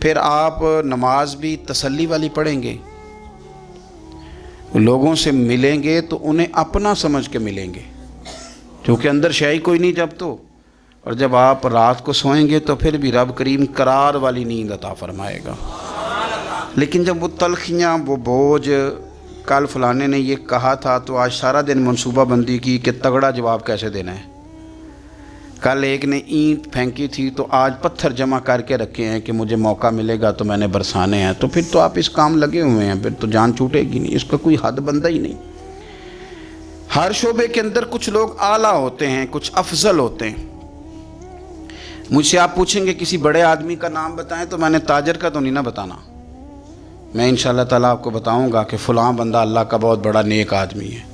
پھر آپ نماز بھی تسلی والی پڑھیں گے، لوگوں سے ملیں گے تو انہیں اپنا سمجھ کے ملیں گے، کیونکہ اندر شے کوئی نہیں جب تو، اور جب آپ رات کو سوئیں گے تو پھر بھی رب کریم قرار والی نیند عطا فرمائے گا۔ لیکن جب وہ تلخیاں، وہ بوجھ، کل فلانے نے یہ کہا تھا تو آج سارا دن منصوبہ بندی کی کہ تگڑا جواب کیسے دینا ہے، کل ایک نے اینٹ پھینکی تھی تو آج پتھر جمع کر کے رکھے ہیں کہ مجھے موقع ملے گا تو میں نے برسانے ہیں، تو پھر تو آپ اس کام لگے ہوئے ہیں، پھر تو جان چھوٹے گی نہیں، اس کا کوئی حد بندہ ہی نہیں۔ ہر شعبے کے اندر کچھ لوگ اعلیٰ ہوتے ہیں، کچھ افضل ہوتے ہیں۔ مجھ سے آپ پوچھیں گے کسی بڑے آدمی کا نام بتائیں تو میں نے تاجر کا تو نہیں نہ بتانا، میں انشاءاللہ تعالیٰ آپ کو بتاؤں گا کہ فلاں بندہ اللہ کا بہت بڑا نیک آدمی ہے،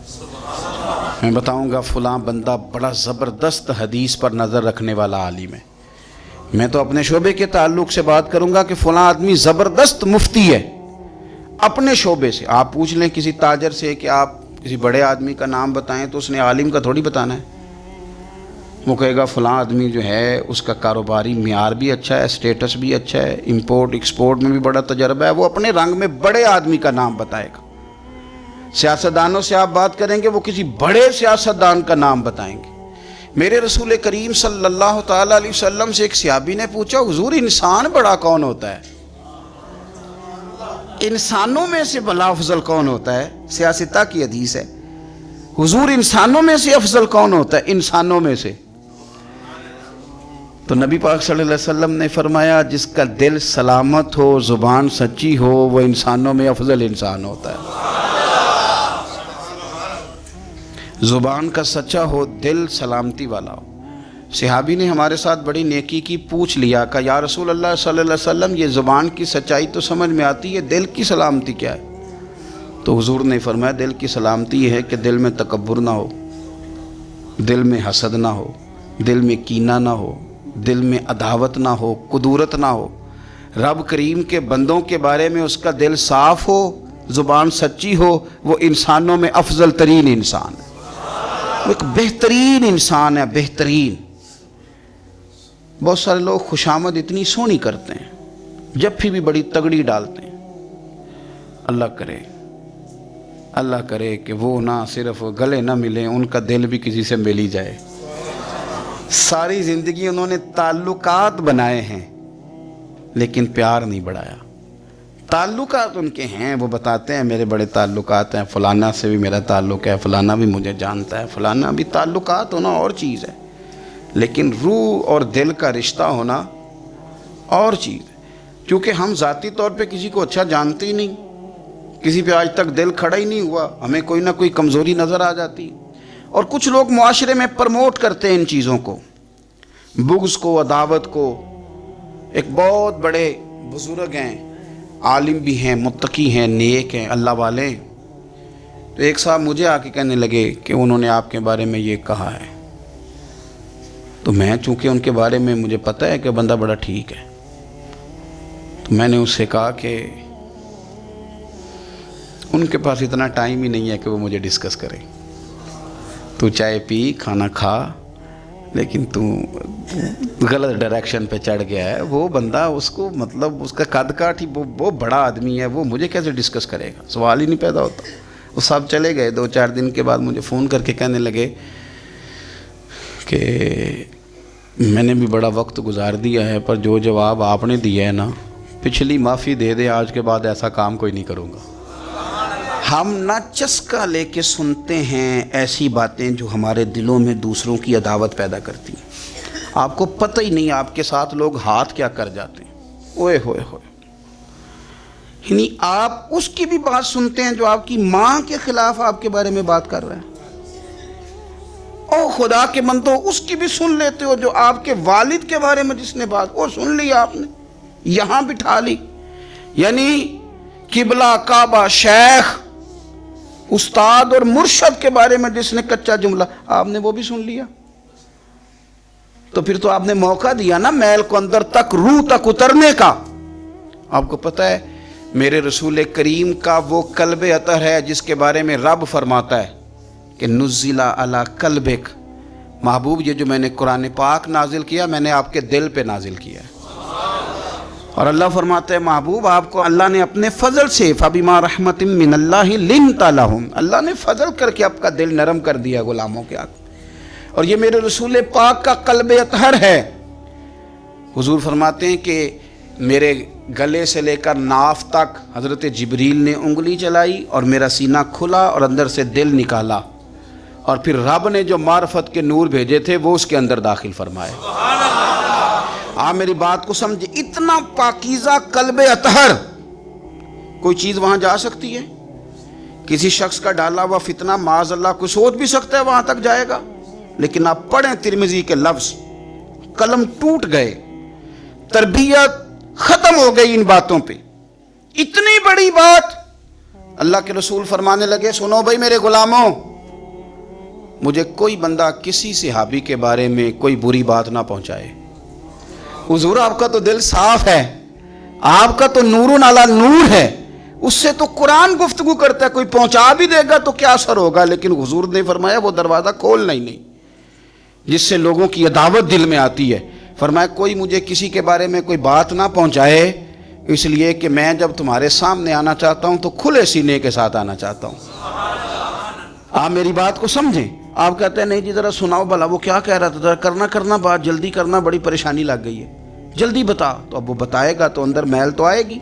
میں بتاؤں گا فلاں بندہ بڑا زبردست حدیث پر نظر رکھنے والا عالم ہے۔ میں تو اپنے شعبے کے تعلق سے بات کروں گا کہ فلاں آدمی زبردست مفتی ہے اپنے شعبے سے۔ آپ پوچھ لیں کسی تاجر سے کہ آپ کسی بڑے آدمی کا نام بتائیں تو اس نے عالم کا تھوڑی بتانا ہے، وہ کہے گا فلاں آدمی جو ہے اس کا کاروباری معیار بھی اچھا ہے، اسٹیٹس بھی اچھا ہے، امپورٹ ایکسپورٹ میں بھی بڑا تجربہ ہے، وہ اپنے رنگ میں بڑے آدمی کا نام بتائے گا۔ سیاستدانوں سے آپ بات کریں گے وہ کسی بڑے سیاستدان کا نام بتائیں گے۔ میرے رسول کریم صلی اللہ تعالیٰ علیہ وسلم سے ایک صحابی نے پوچھا حضور انسان بڑا کون ہوتا ہے؟ انسانوں میں سے بلا افضل کون ہوتا ہے؟ سیاستہ کی حدیث ہے، حضور انسانوں میں سے افضل کون ہوتا ہے؟ انسانوں میں سے تو نبی پاک صلی اللہ علیہ وسلم نے فرمایا جس کا دل سلامت ہو، زبان سچی ہو، وہ انسانوں میں افضل انسان ہوتا ہے۔ زبان کا سچا ہو، دل سلامتی والا ہو۔ صحابی نے ہمارے ساتھ بڑی نیکی کی، پوچھ لیا کہ یا رسول اللہ صلی اللہ علیہ وسلم یہ زبان کی سچائی تو سمجھ میں آتی ہے، دل کی سلامتی کیا ہے؟ تو حضور نے فرمایا دل کی سلامتی یہ ہے کہ دل میں تکبر نہ ہو، دل میں حسد نہ ہو، دل میں کینہ نہ ہو، دل میں عداوت نہ ہو، کدورت نہ ہو، رب کریم کے بندوں کے بارے میں اس کا دل صاف ہو، زبان سچی ہو، وہ انسانوں میں افضل ترین انسان ہے، وہ ایک بہترین انسان ہے، بہترین۔ بہت سارے لوگ خوشامد اتنی سونی کرتے ہیں، جب بھی بڑی تگڑی ڈالتے ہیں، اللہ کرے کہ وہ نہ صرف گلے نہ ملیں، ان کا دل بھی کسی سے مل ہی جائے۔ ساری زندگی انہوں نے تعلقات بنائے ہیں لیکن پیار نہیں بڑھایا۔ تعلقات ان کے ہیں، وہ بتاتے ہیں میرے بڑے تعلقات ہیں، فلانا سے بھی میرا تعلق ہے، فلانا بھی مجھے جانتا ہے، فلانا بھی۔ تعلقات ہونا اور چیز ہے لیکن روح اور دل کا رشتہ ہونا اور چیز ہے، کیونکہ ہم ذاتی طور پہ کسی کو اچھا جانتے ہی نہیں، کسی پہ آج تک دل کھڑا ہی نہیں ہوا، ہمیں کوئی نہ کوئی کمزوری نظر آ جاتی، اور کچھ لوگ معاشرے میں پرموٹ کرتے ہیں ان چیزوں کو، بغض کو، عداوت کو۔ ایک بہت بڑے بزرگ ہیں، عالم بھی ہیں، متقی ہیں، نیک ہیں، اللہ والے، تو ایک صاحب مجھے آ کے کہنے لگے کہ انہوں نے آپ کے بارے میں یہ کہا ہے، تو میں چونکہ ان کے بارے میں مجھے پتہ ہے کہ بندہ بڑا ٹھیک ہے، تو میں نے اس سے کہا کہ ان کے پاس اتنا ٹائم ہی نہیں ہے کہ وہ مجھے ڈسکس کریں، تو چائے پی، کھانا کھا، لیکن تو غلط ڈائریکشن پہ چڑھ گیا ہے۔ وہ بندہ اس کو مطلب اس کا قد کاٹ ہی وہ بڑا آدمی ہے، وہ مجھے کیسے ڈسکس کرے گا، سوال ہی نہیں پیدا ہوتا۔ وہ صاحب چلے گئے، 2-4 دن کے بعد مجھے فون کر کے کہنے لگے کہ میں نے بھی بڑا وقت گزار دیا ہے، پر جو جواب آپ نے دیا ہے نا، پچھلی معافی دے دے، آج کے بعد ایسا کام کوئی نہیں کروں گا۔ ہم نہ چسکا لے کے سنتے ہیں ایسی باتیں جو ہمارے دلوں میں دوسروں کی عداوت پیدا کرتی ہیں۔ آپ کو پتہ ہی نہیں آپ کے ساتھ لوگ ہاتھ کیا کر جاتے ہیں، اوئے ہوئے ہوئے، یعنی آپ اس کی بھی بات سنتے ہیں جو آپ کی ماں کے خلاف آپ کے بارے میں بات کر رہے ہیں، او خدا کے بندو اس کی بھی سن لیتے ہو جو آپ کے والد کے بارے میں جس نے بات، وہ سن لی آپ نے، یہاں بٹھا لی، یعنی قبلہ، کعبہ، شیخ، استاد اور مرشد کے بارے میں جس نے کچا جملہ، آپ نے وہ بھی سن لیا، تو پھر تو آپ نے موقع دیا نا میل کو اندر تک، روح تک اترنے کا۔ آپ کو پتہ ہے میرے رسول کریم کا وہ قلب اطہر ہے جس کے بارے میں رب فرماتا ہے کہ نزل علی قلبک، محبوب یہ جو میں نے قرآن پاک نازل کیا میں نے آپ کے دل پہ نازل کیا ہے۔ اور اللہ فرماتے ہیں محبوب آپ کو اللہ نے اپنے فضل سے فبما رحمت من اللہ لنت لہم، اللہ نے فضل کر کے آپ کا دل نرم کر دیا غلاموں کے آگے. اور یہ میرے رسول پاک کا قلب اطہر ہے. حضور فرماتے ہیں کہ میرے گلے سے لے کر ناف تک حضرت جبریل نے انگلی چلائی اور میرا سینہ کھلا اور اندر سے دل نکالا، اور پھر رب نے جو معرفت کے نور بھیجے تھے وہ اس کے اندر داخل فرمائے. آپ میری بات کو سمجھے، اتنا پاکیزہ قلب اطہر. کوئی چیز وہاں جا سکتی ہے؟ کسی شخص کا ڈالا ہوا فتنہ معاذ اللہ کوئی سوچ بھی سکتا ہے وہاں تک جائے گا؟ لیکن آپ پڑھیں ترمذی کے لفظ، قلم ٹوٹ گئے، تربیت ختم ہو گئی ان باتوں پہ. اتنی بڑی بات اللہ کے رسول فرمانے لگے، سنو بھائی میرے غلاموں، مجھے کوئی بندہ کسی صحابی کے بارے میں کوئی بری بات نہ پہنچائے. حضور آپ کا تو دل صاف ہے، آپ کا تو نور علی نور ہے، اس سے تو قرآن گفتگو کرتا ہے، کوئی پہنچا بھی دے گا تو کیا اثر ہوگا. لیکن حضور نے فرمایا وہ دروازہ کھولنا ہی نہیں جس سے لوگوں کی عداوت دل میں آتی ہے. فرمایا کوئی مجھے کسی کے بارے میں کوئی بات نہ پہنچائے، اس لیے کہ میں جب تمہارے سامنے آنا چاہتا ہوں تو کھلے سینے کے ساتھ آنا چاہتا ہوں. آپ میری بات کو سمجھیں. آپ کہتے ہیں نہیں جی ذرا سناؤ بھلا وہ کیا کہہ رہا تھا، ذرا کرنا بات جلدی کرنا، بڑی پریشانی لگ گئی ہے، جلدی بتا. تو اب وہ بتائے گا تو اندر محل تو آئے گی.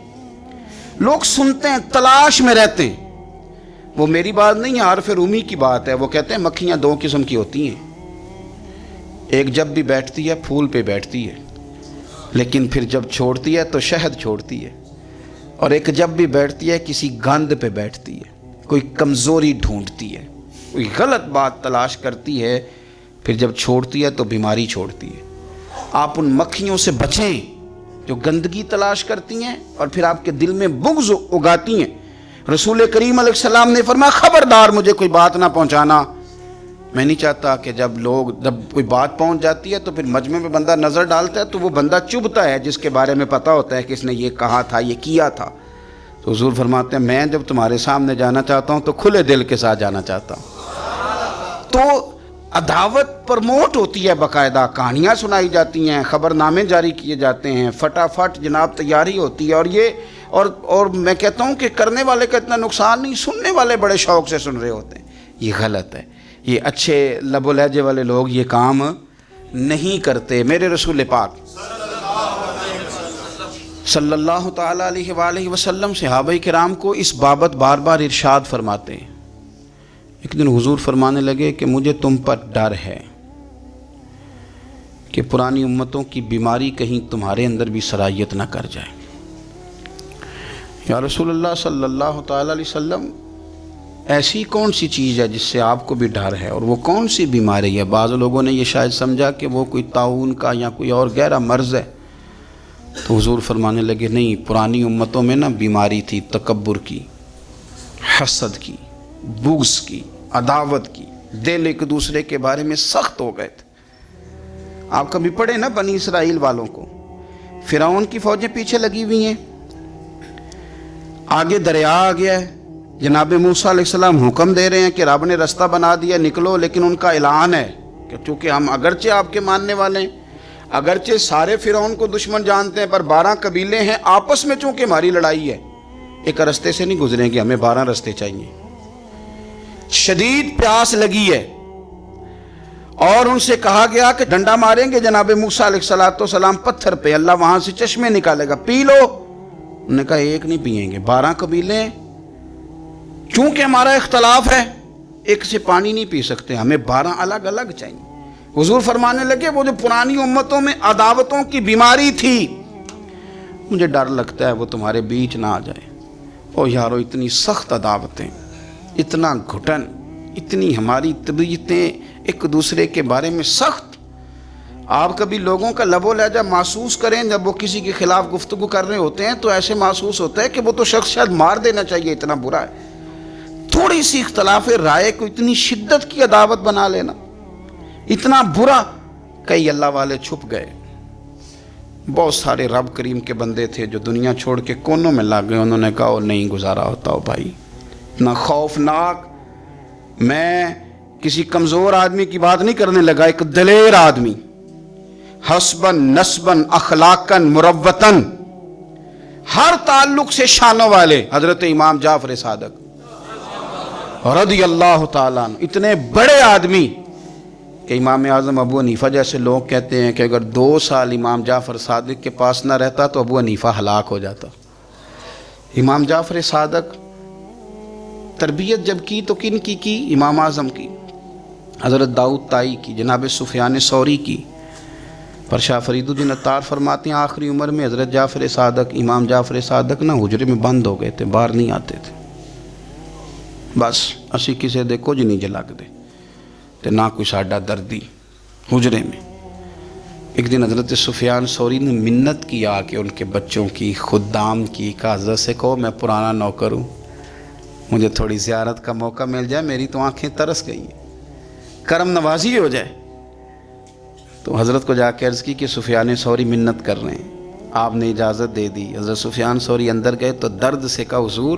لوگ سنتے ہیں، تلاش میں رہتے ہیں. وہ میری بات نہیں ہے، عارف رومی کی بات ہے. وہ کہتے ہیں مکھیاں دو قسم کی ہوتی ہیں، ایک جب بھی بیٹھتی ہے پھول پہ بیٹھتی ہے لیکن پھر جب چھوڑتی ہے تو شہد چھوڑتی ہے، اور ایک جب بھی بیٹھتی ہے کسی گند پہ بیٹھتی ہے، کوئی کمزوری ڈھونڈتی ہے، کوئی غلط بات تلاش کرتی ہے، پھر جب چھوڑتی ہے تو بیماری چھوڑتی ہے. آپ ان مکھیوں سے بچیں جو گندگی تلاش کرتی ہیں اور پھر آپ کے دل میں بغض اگاتی ہیں. رسول کریم علیہ السلام نے فرمایا خبردار مجھے کوئی بات نہ پہنچانا. میں نہیں چاہتا کہ جب کوئی بات پہنچ جاتی ہے تو پھر مجمع میں بندہ نظر ڈالتا ہے تو وہ بندہ چبھتا ہے جس کے بارے میں پتہ ہوتا ہے کہ اس نے یہ کہا تھا، یہ کیا تھا. تو حضور فرماتے ہیں میں جب تمہارے سامنے جانا چاہتا ہوں تو کھلے دل کے ساتھ جانا چاہتا ہوں. تو عداوت پرموٹ ہوتی ہے، باقاعدہ کہانیاں سنائی جاتی ہیں، خبر نامے جاری کیے جاتے ہیں، فٹافٹ جناب تیاری ہوتی ہے. اور میں کہتا ہوں کہ کرنے والے کا اتنا نقصان نہیں، سننے والے بڑے شوق سے سن رہے ہوتے ہیں. یہ غلط ہے. یہ اچھے لب و لہجے والے لوگ یہ کام نہیں کرتے. میرے رسول پاک صلی اللہ تعالیٰ علیہ وآلہ وسلم صحابہ کرام کو اس بابت بار بار ارشاد فرماتے ہیں. ایک دن حضور فرمانے لگے کہ مجھے تم پر ڈر ہے کہ پرانی امتوں کی بیماری کہیں تمہارے اندر بھی سرایت نہ کر جائے. یا رسول اللہ صلی اللہ تعالیٰ علیہ وسلم ایسی کون سی چیز ہے جس سے آپ کو بھی ڈر ہے، اور وہ کون سی بیماری ہے؟ بعض لوگوں نے یہ شاید سمجھا کہ وہ کوئی طاعون کا یا کوئی اور گہرا مرض ہے. تو حضور فرمانے لگے نہیں، پرانی امتوں میں نا بیماری تھی تکبر کی، حسد کی، بغض کی، عداوت کی. دل ایک دوسرے کے بارے میں سخت ہو گئے تھے. آپ کبھی پڑھے نا بنی اسرائیل والوں کو، فرعون کی فوجیں پیچھے لگی ہوئی ہیں، آگے دریا آ گیا ہے، جناب موسیٰ علیہ السلام حکم دے رہے ہیں کہ رب نے رستہ بنا دیا نکلو، لیکن ان کا اعلان ہے کہ چونکہ ہم اگرچہ آپ کے ماننے والے ہیں، اگرچہ سارے فرعون کو دشمن جانتے ہیں، پر 12 قبیلے ہیں، آپس میں چونکہ ہماری لڑائی ہے، ایک رستے سے نہیں گزریں گے، ہمیں 12 رستے چاہیے. شدید پیاس لگی ہے اور ان سے کہا گیا کہ ڈنڈا ماریں گے جناب موسیٰ علیہ السلام پتھر پہ، اللہ وہاں سے چشمے نکالے گا، پی لو. انہوں نے کہا ایک نہیں پئیں گے، 12 قبیلے چونکہ ہمارا اختلاف ہے، ایک سے پانی نہیں پی سکتے، ہمیں 12 الگ الگ چاہیے. حضور فرمانے لگے وہ جو پرانی امتوں میں عداوتوں کی بیماری تھی، مجھے ڈر لگتا ہے وہ تمہارے بیچ نہ آ جائے. او یارو اتنی سخت عداوتیں، اتنا گھٹن، اتنی ہماری طبیعتیں ایک دوسرے کے بارے میں سخت. آپ کبھی لوگوں کا لب و لہجہ محسوس کریں جب وہ کسی کے خلاف گفتگو کر رہے ہوتے ہیں تو ایسے محسوس ہوتا ہے کہ وہ تو شخص شاید مار دینا چاہیے، اتنا برا ہے. تھوڑی سی اختلاف رائے کو اتنی شدت کی عداوت بنا لینا، اتنا برا. کئی اللہ والے چھپ گئے، بہت سارے رب کریم کے بندے تھے جو دنیا چھوڑ کے کونوں میں لگ گئے. انہوں نے کہا نہیں گزارا ہوتا ہو بھائی، اتنا خوفناک. میں کسی کمزور آدمی کی بات نہیں کرنے لگا، ایک دلیر آدمی، حسبن نسبن اخلاقن مروتن، ہر تعلق سے شانوں والے حضرت امام جعفر صادق رضی اللہ تعالیٰ عنہ، اتنے بڑے آدمی کہ امام اعظم ابو حنیفہ جیسے لوگ کہتے ہیں کہ اگر 2 سال امام جعفر صادق کے پاس نہ رہتا تو ابو حنیفہ ہلاک ہو جاتا۔ امام جعفر صادق تربیت جب کی تو کن کی امام اعظم کی، حضرت داؤد طائی کی، جناب سفیان ثوری کی، پر شاہ فرید الدین عطار فرماتے ہیں آخری عمر میں حضرت جعفر صادق، امام جعفر صادق نہ حجرے میں بند ہو گئے تھے، باہر نہیں آتے تھے، بس اسی کسے دے کچھ نہیں جلا کے دے تے نہ کوئی ساڈا دردی حجرے میں۔ ایک دن حضرت سفیان ثوری نے منت کی آ کے ان کے بچوں کی، خدام کی، کہ حضرت سے کہو میں پرانا نوکر ہوں، مجھے تھوڑی زیارت کا موقع مل جائے، میری تو آنکھیں ترس گئی ہیں، کرم نوازی ہو جائے۔ تو حضرت کو جا کے عرض کی کہ سفیان ثوری منت کر رہے ہیں، آپ نے اجازت دے دی۔ حضرت سفیان ثوری اندر گئے تو درد سے کہا حضور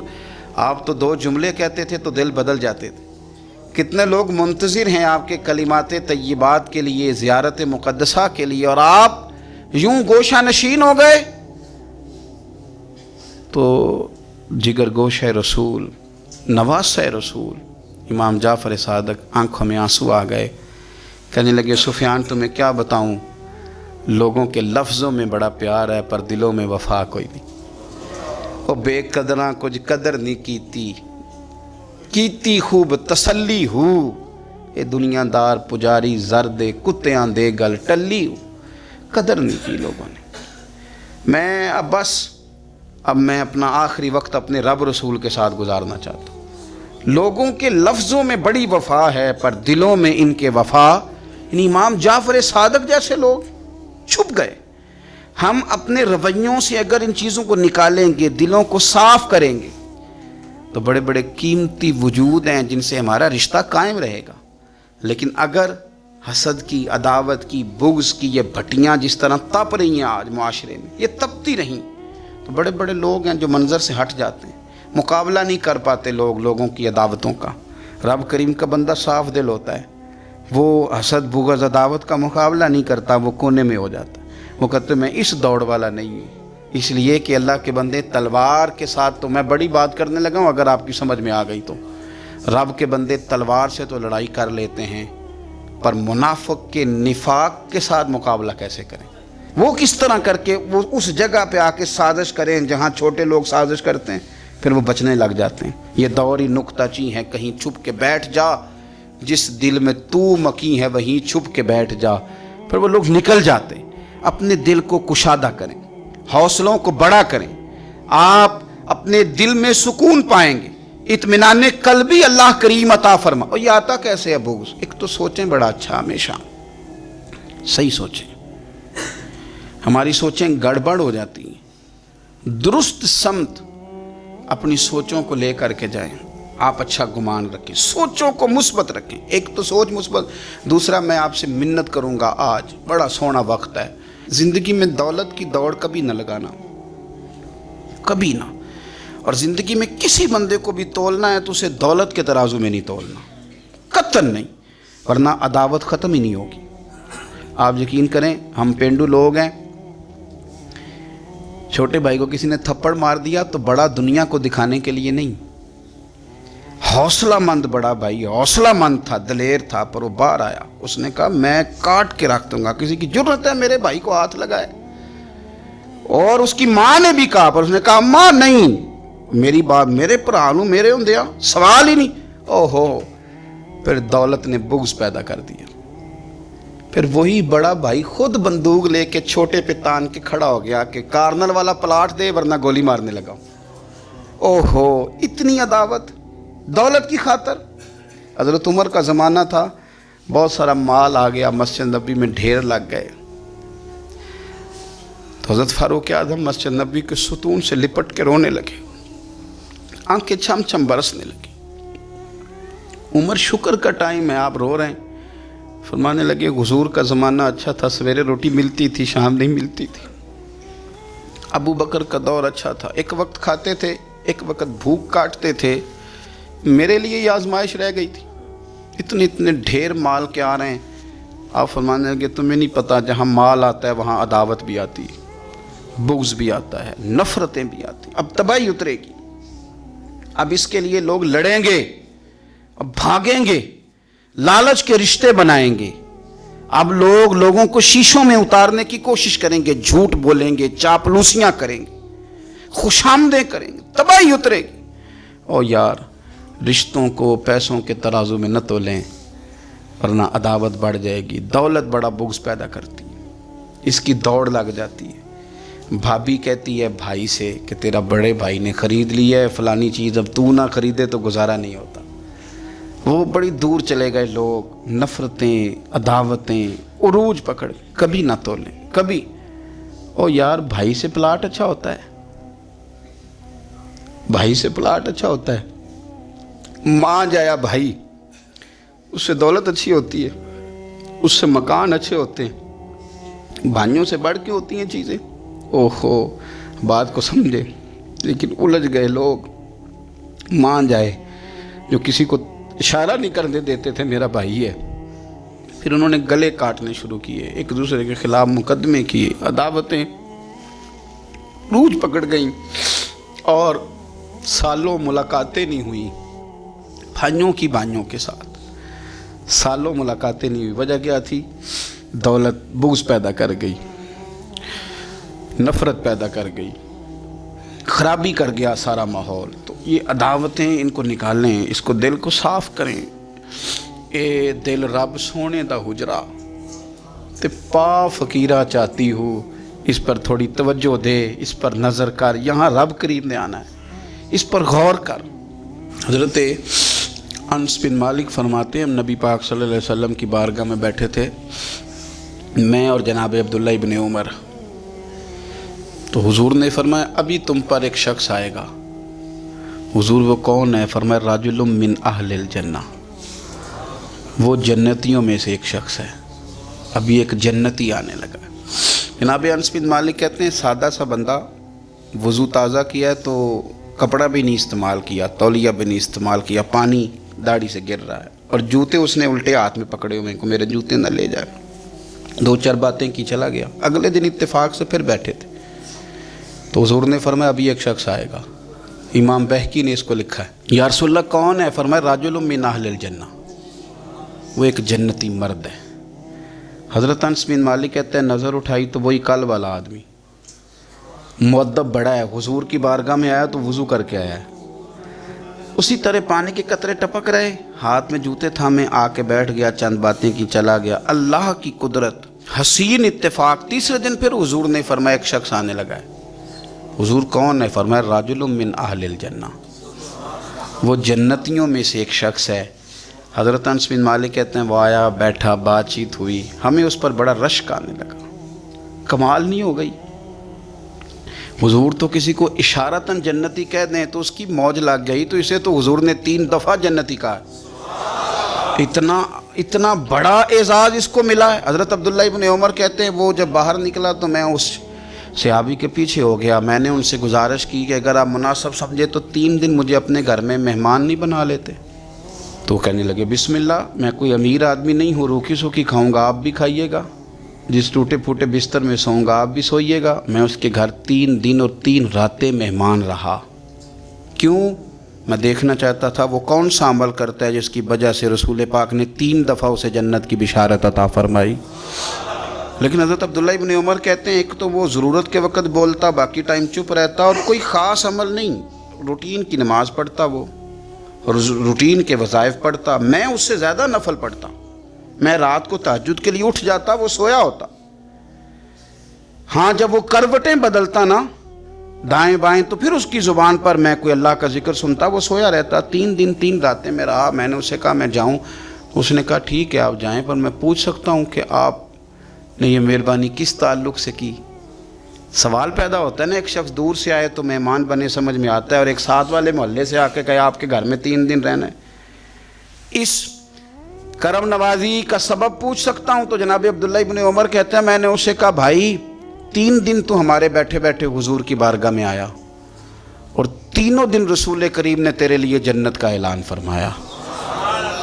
آپ تو 2 جملے کہتے تھے تو دل بدل جاتے تھے، کتنے لوگ منتظر ہیں آپ کے کلمات طیبات کے لیے، زیارت مقدسہ کے لیے، اور آپ یوں گوشہ نشین ہو گئے۔ تو جگر گوشہ رسول، نواسہ رسول امام جعفر صادق آنکھوں میں آنسو آ گئے، کہنے لگے سفیان تمہیں کیا بتاؤں، لوگوں کے لفظوں میں بڑا پیار ہے پر دلوں میں وفا کوئی نہیں، وہ بے قدراں کچھ قدر نہیں کیتی خوب تسلی ہو، اے دنیا دار پجاری زردے کتیاں دے گل ٹلی ہو، قدر نہیں کی لوگوں نے۔ اب میں اپنا آخری وقت اپنے رب رسول کے ساتھ گزارنا چاہتا ہوں۔ لوگوں کے لفظوں میں بڑی وفا ہے پر دلوں میں ان کے وفا، یعنی امام جعفر صادق جیسے لوگ چھپ گئے۔ ہم اپنے رویوں سے اگر ان چیزوں کو نکالیں گے، دلوں کو صاف کریں گے، تو بڑے بڑے قیمتی وجود ہیں جن سے ہمارا رشتہ قائم رہے گا۔ لیکن اگر حسد کی، عداوت کی، بغض کی یہ بھٹیاں جس طرح تپ رہی ہیں آج معاشرے میں، یہ تپتی رہیں تو بڑے بڑے لوگ ہیں جو منظر سے ہٹ جاتے ہیں، مقابلہ نہیں کر پاتے لوگوں کی عداوتوں کا۔ رب کریم کا بندہ صاف دل ہوتا ہے، وہ حسد بغض عداوت کا مقابلہ نہیں کرتا، وہ کونے میں ہو جاتا ہے۔ وہ کہتے میں اس دوڑ والا نہیں ہوں، اس لیے کہ اللہ کے بندے تلوار کے ساتھ، تو میں بڑی بات کرنے لگا ہوں اگر آپ کی سمجھ میں آ گئی تو، رب کے بندے تلوار سے تو لڑائی کر لیتے ہیں، پر منافق کے نفاق کے ساتھ مقابلہ کیسے کریں؟ وہ کس طرح کر کے وہ اس جگہ پہ آ کے سازش کریں جہاں چھوٹے لوگ سازش کرتے ہیں، پھر وہ بچنے لگ جاتے ہیں۔ یہ دور ہی نکتہ چیں ہے، کہیں چھپ کے بیٹھ جا، جس دل میں تو مکی ہے وہیں چھپ کے بیٹھ جا، پھر وہ لوگ نکل جاتے ہیں۔ اپنے دل کو کشادہ کریں، حوصلوں کو بڑا کریں، آپ اپنے دل میں سکون پائیں گے، اطمینان قلبی اللہ کریم عطا فرما۔ اور یہ آتا کیسے ہے بغض؟ ایک تو سوچیں بڑا اچھا، ہمیشہ صحیح سوچیں، ہماری سوچیں گڑبڑ ہو جاتی ہیں، درست سمت اپنی سوچوں کو لے کر کے جائیں، آپ اچھا گمان رکھیں، سوچوں کو مثبت رکھیں۔ ایک تو سوچ مثبت، دوسرا میں آپ سے منت کروں گا، آج بڑا سونا وقت ہے، زندگی میں دولت کی دوڑ کبھی نہ لگانا، کبھی نہ، اور زندگی میں کسی بندے کو بھی تولنا ہے تو اسے دولت کے ترازو میں نہیں تولنا، قطعاً نہیں، ورنہ عداوت ختم ہی نہیں ہوگی۔ آپ یقین کریں، ہم پینڈو لوگ ہیں، چھوٹے بھائی کو کسی نے تھپڑ مار دیا تو بڑا دنیا کو دکھانے کے لیے نہیں، حوصلہ مند بڑا بھائی، حوصلہ مند تھا، دلیر تھا، پر وہ باہر آیا، اس نے کہا میں کاٹ کے رکھ دوں گا، کسی کی جرت ہے میرے بھائی کو ہاتھ لگائے؟ اور اس کی ماں نے بھی کہا، پر اس نے کہا ماں نہیں، میری بات میرے پرانوں میرے ہوندیا سوال ہی نہیں۔ اوہو، پھر دولت نے بغض پیدا کر دیا، پھر وہی بڑا بھائی خود بندوق لے کے چھوٹے پہ تان کے کھڑا ہو گیا کہ کارنل والا پلاٹ دے ورنہ گولی مارنے لگا۔ اوہو، اتنی عداوت دولت کی خاطر۔ حضرت عمر کا زمانہ تھا، بہت سارا مال آ گیا، مسجد نبی میں ڈھیر لگ گئے، تو حضرت فاروق اعظم مسجد نبی کے ستون سے لپٹ کے رونے لگے، آنکھیں چھم چھم برسنے لگی۔ عمر شکر کا ٹائم ہے، آپ رو رہے ہیں، فرمانے لگے حضور کا زمانہ اچھا تھا، سویرے روٹی ملتی تھی، شام نہیں ملتی تھی۔ ابو بکر کا دور اچھا تھا، ایک وقت کھاتے تھے، ایک وقت بھوک کاٹتے تھے، میرے لیے یہ آزمائش رہ گئی تھی، اتنے ڈھیر مال کے آ رہے ہیں۔ آپ فرمانے لگے تمہیں نہیں پتا، جہاں مال آتا ہے وہاں عداوت بھی آتی ہے، بغض بھی آتا ہے، نفرتیں بھی آتی ہیں، اب تباہی اترے گی، اب اس کے لیے لوگ لڑیں گے، اب بھاگیں گے، لالچ کے رشتے بنائیں گے، اب لوگوں کو شیشوں میں اتارنے کی کوشش کریں گے، جھوٹ بولیں گے، چاپلوسیاں کریں گے، خوشامدیں کریں گے، تباہی اترے گی۔ اور یار رشتوں کو پیسوں کے ترازو میں نہ تولیں، ورنہ عداوت بڑھ جائے گی۔ دولت بڑا بغض پیدا کرتی ہے، اس کی دوڑ لگ جاتی ہے۔ بھابھی کہتی ہے بھائی سے کہ تیرا بڑے بھائی نے خرید لی ہے فلانی چیز، اب تو نہ خریدے تو گزارا نہیں ہوتا۔ وہ بڑی دور چلے گئے لوگ، نفرتیں، عداوتیں عروج پکڑ، کبھی نہ تولیں کبھی۔ او یار بھائی سے پلاٹ اچھا ہوتا ہے، بھائی سے پلاٹ اچھا ہوتا ہے، ماں جایا بھائی، اس سے دولت اچھی ہوتی ہے، اس سے مکان اچھے ہوتے ہیں، بھائیوں سے بڑھ کے ہوتی ہیں چیزیں۔ اوہو بات کو سمجھے، لیکن الجھ گئے لوگ۔ ماں جائے جو کسی کو اشارہ نہیں کرنے دیتے تھے میرا بھائی ہے، پھر انہوں نے گلے کاٹنے شروع کیے، ایک دوسرے کے خلاف مقدمے کیے، عداوتیں روج پکڑ گئیں، اور سالوں ملاقاتیں نہیں ہوئیں بھائیوں کی بھائیوں کے ساتھ، سالوں ملاقاتیں نہیں ہوئی۔ وجہ کیا تھی؟ دولت بغض پیدا کر گئی، نفرت پیدا کر گئی، خرابی کر گیا سارا ماحول۔ تو یہ عداوتیں ان کو نکالیں، اس کو دل کو صاف کریں۔ اے دل رب سونے دا حجرا تے پا فقیرہ چاہتی ہو، اس پر تھوڑی توجہ دے، اس پر نظر کر، یہاں رب قریب نے آنا ہے، اس پر غور کر۔ حضرت انس بن مالک فرماتے ہیں ہم نبی پاک صلی اللہ علیہ وسلم کی بارگاہ میں بیٹھے تھے، میں اور جناب عبداللہ ابن عمر، تو حضور نے فرمایا ابھی تم پر ایک شخص آئے گا۔ حضور وہ کون ہے؟ فرمایا رجل من اہل الجنہ، وہ جنتیوں میں سے ایک شخص ہے، ابھی ایک جنتی آنے لگا۔ جناب انس بن مالک کہتے ہیں سادہ سا بندہ، وضو تازہ کیا ہے تو کپڑا بھی نہیں استعمال کیا، تولیہ بھی نہیں استعمال کیا، پانی داڑھی سے گر رہا ہے، اور جوتے اس نے الٹے ہاتھ میں پکڑے ہوئے کو میرے جوتے نہ لے جائے۔ دو چار باتیں کی چلا گیا، اگلے دن اتفاق سے پھر بیٹھے تھے تو حضور نے فرمایا ابھی ایک شخص آئے گا، امام بہقی نے اس کو لکھا ہے۔ یا رسول اللہ کون ہے؟ فرمایا رجل من اہل الجنہ، وہ ایک جنتی مرد ہے۔ حضرت انس بن مالک کہتے ہیں نظر اٹھائی تو وہی کل والا آدمی، مؤدب بڑا ہے، حضور کی بارگاہ میں آیا تو وضو کر کے آیا ہے، اسی طرح پانی کے قطرے ٹپک رہے، ہاتھ میں جوتے تھامے آ کے بیٹھ گیا، چند باتیں کی چلا گیا۔ اللہ کی قدرت، حسین اتفاق، تیسرے دن پھر حضور نے فرمایا ایک شخص آنے لگا ہے۔ حضور کون ہے؟ فرمایا رجل من اہل الجنہ، وہ جنتیوں میں سے ایک شخص ہے۔ حضرت انس بن مالک کہتے ہیں وہ آیا، بیٹھا، بات چیت ہوئی، ہمیں اس پر بڑا رشک آنے لگا، کمال نہیں ہو گئی؟ حضور تو کسی کو اشارتاً جنتی کہہ دیں تو اس کی موج لگ گئی، تو اسے تو حضور نے 3 دفعہ جنتی کہا ہے، اتنا بڑا اعزاز اس کو ملا ہے۔ حضرت عبداللہ ابن عمر کہتے ہیں وہ جب باہر نکلا تو میں اس صحابی کے پیچھے ہو گیا، میں نے ان سے گزارش کی کہ اگر آپ مناسب سمجھے تو 3 دن مجھے اپنے گھر میں مہمان نہیں بنا لیتے؟ تو کہنے لگے بسم اللہ، میں کوئی امیر آدمی نہیں ہوں، روکی سوکی کھاؤں گا، آپ بھی کھائیے گا، جس ٹوٹے پھوٹے بستر میں سوؤں گا آپ بھی سوئیے گا۔ میں اس کے گھر 3 دن اور 3 راتیں مہمان رہا۔ کیوں؟ میں دیکھنا چاہتا تھا وہ کون سا عمل کرتا ہے جس کی وجہ سے رسول پاک نے 3 دفعہ اسے جنت کی بشارت عطا فرمائی۔ لیکن حضرت عبداللہ ابن عمر کہتے ہیں ایک تو وہ ضرورت کے وقت بولتا، باقی ٹائم چپ رہتا، اور کوئی خاص عمل نہیں، روٹین کی نماز پڑھتا، وہ روٹین کے وظائف پڑھتا، میں اس سے زیادہ نفل پڑھتا، میں رات کو تہجد کے لیے اٹھ جاتا، وہ سویا ہوتا۔ ہاں جب وہ کروٹیں بدلتا نا دائیں بائیں تو پھر اس کی زبان پر میں کوئی اللہ کا ذکر سنتا، وہ سویا رہتا۔ 3 دن 3 راتیں میں رہا۔ میں نے اسے کہا میں جاؤں؟ اس نے کہا ٹھیک ہے آپ جائیں، پر میں پوچھ سکتا ہوں کہ آپ نے یہ مہربانی کس تعلق سے کی؟ سوال پیدا ہوتا ہے نا، ایک شخص دور سے آئے تو مہمان بنے سمجھ میں آتا ہے، اور ایک ساتھ والے محلے سے آ کے کہے آپ کے گھر میں 3 دن رہنا ہے۔ اس کرم نوازی کا سبب پوچھ سکتا ہوں؟ تو جناب عبداللہ ابن عمر کہتے ہیں میں نے اسے کہا بھائی 3 دن تو ہمارے بیٹھے بیٹھے حضور کی بارگاہ میں آیا، اور 3 دن رسول کریم نے تیرے لیے جنت کا اعلان فرمایا۔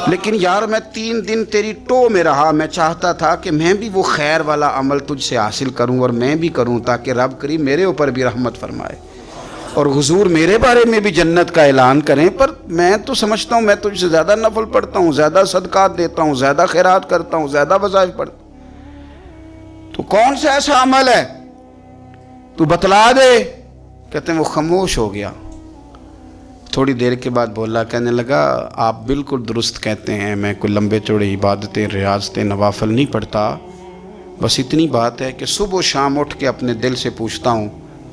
لیکن یار میں 3 دن تیری ٹو میں رہا، میں چاہتا تھا کہ میں بھی وہ خیر والا عمل تجھ سے حاصل کروں اور میں بھی کروں، تاکہ رب کریم میرے اوپر بھی رحمت فرمائے اور حضور میرے بارے میں بھی جنت کا اعلان کریں۔ پر میں تو سمجھتا ہوں میں تجھ سے زیادہ نفل پڑھتا ہوں، زیادہ صدقات دیتا ہوں، زیادہ خیرات کرتا ہوں، زیادہ وظائف پڑھتا ہوں، تو کون سا ایسا عمل ہے تو بتلا دے۔ کہتے ہیں وہ خاموش ہو گیا، تھوڑی دیر کے بعد بولا، کہنے لگا آپ بالکل درست کہتے ہیں، میں کوئی لمبے چوڑے عبادتیں ریاضتیں نوافل نہیں پڑھتا، بس اتنی بات ہے کہ صبح و شام اٹھ کے اپنے دل سے پوچھتا ہوں،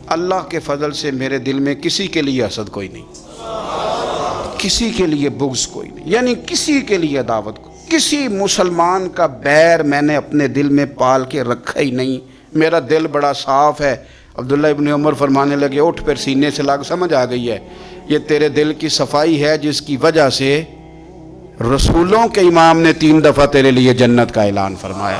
اللہ کے فضل سے میرے دل میں کسی کے لیے حسد کوئی نہیں، کسی کے لیے بغض کوئی نہیں، یعنی کسی کے لیے عداوت، کسی مسلمان کا بیر میں نے اپنے دل میں پال کے رکھا ہی نہیں، میرا دل بڑا صاف ہے۔ عبداللہ ابن عمر فرمانے لگے، اٹھ پھر سینے سے لاگ، سمجھ آ گئی ہے یہ تیرے دل کی صفائی ہے جس کی وجہ سے رسولوں کے امام نے 3 دفعہ تیرے لیے جنت کا اعلان فرمایا۔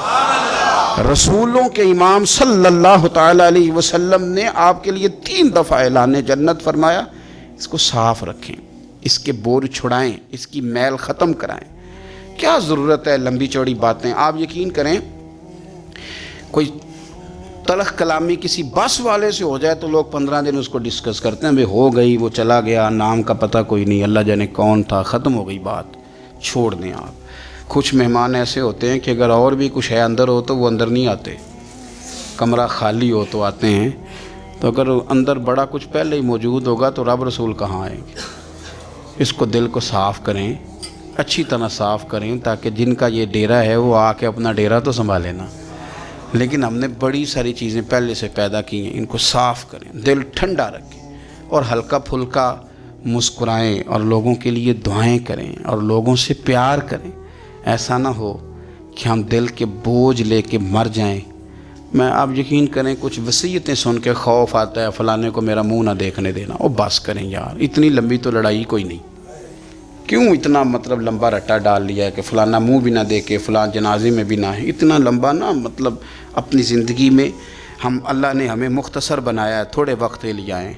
رسولوں کے امام صلی اللہ تعالی علیہ وسلم نے آپ کے لیے 3 دفعہ اعلان جنت فرمایا۔ اس کو صاف رکھیں، اس کے بور چھڑائیں، اس کی میل ختم کرائیں۔ کیا ضرورت ہے لمبی چوڑی باتیں؟ آپ یقین کریں کوئی تلخ کلامی کسی بس والے سے ہو جائے تو لوگ 15 دن اس کو ڈسکس کرتے ہیں، بھئی ہو گئی، وہ چلا گیا، نام کا پتہ کوئی نہیں، اللہ جانے کون تھا، ختم ہو گئی بات، چھوڑ دیں آپ۔ کچھ مہمان ایسے ہوتے ہیں کہ اگر اور بھی کچھ ہے اندر ہو تو وہ اندر نہیں آتے، کمرہ خالی ہو تو آتے ہیں، تو اگر اندر بڑا کچھ پہلے ہی موجود ہوگا تو رب رسول کہاں آئیں گے؟ اس کو دل کو صاف کریں، اچھی طرح صاف کریں، تاکہ جن کا یہ ڈیرہ ہے وہ آ کے اپنا ڈیرہ تو سنبھالے نا۔ لیکن ہم نے بڑی ساری چیزیں پہلے سے پیدا کی ہیں، ان کو صاف کریں، دل ٹھنڈا رکھیں اور ہلکا پھلکا مسکرائیں اور لوگوں کے لیے دعائیں کریں اور لوگوں سے پیار کریں۔ ایسا نہ ہو کہ ہم دل کے بوجھ لے کے مر جائیں۔ میں آپ یقین کریں کچھ وصیتیں سن کے خوف آتا ہے، فلانے کو میرا منہ نہ دیکھنے دینا۔ او بس کریں یار، اتنی لمبی تو لڑائی کوئی نہیں، کیوں اتنا مطلب لمبا رٹا ڈال لیا ہے کہ فلانا منہ بھی نہ دیکھے، فلاں جنازے میں بھی نہ ہے، اتنا لمبا نہ، مطلب اپنی زندگی میں اللہ نے ہمیں مختصر بنایا ہے، تھوڑے وقت کے لیے آئیں،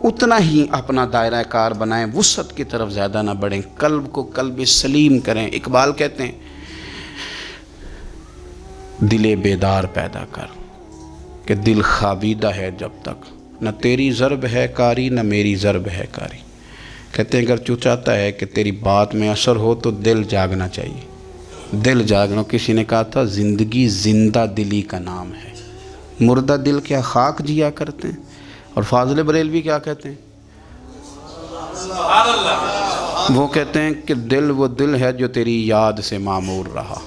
اتنا ہی اپنا دائرہ کار بنائیں، وسعت کی طرف زیادہ نہ بڑھیں، قلب کو قلب سلیم کریں۔ اقبال کہتے ہیں دل بیدار پیدا کر کہ دل خوابیدہ ہے جب تک، نہ تیری ضرب ہے کاری نہ میری ضرب ہے کاری۔ کہتے ہیں اگر تو چاہتا ہے کہ تیری بات میں اثر ہو تو دل جاگنا چاہیے، دل جاگنا۔ کسی نے کہا تھا زندگی زندہ دلی کا نام ہے، مردہ دل کیا خاک جیا کرتے ہیں؟ اور فاضل بریلوی کیا کہتے ہیں؟ وہ کہتے ہیں کہ دل وہ دل ہے جو تیری یاد سے معمور رہا۔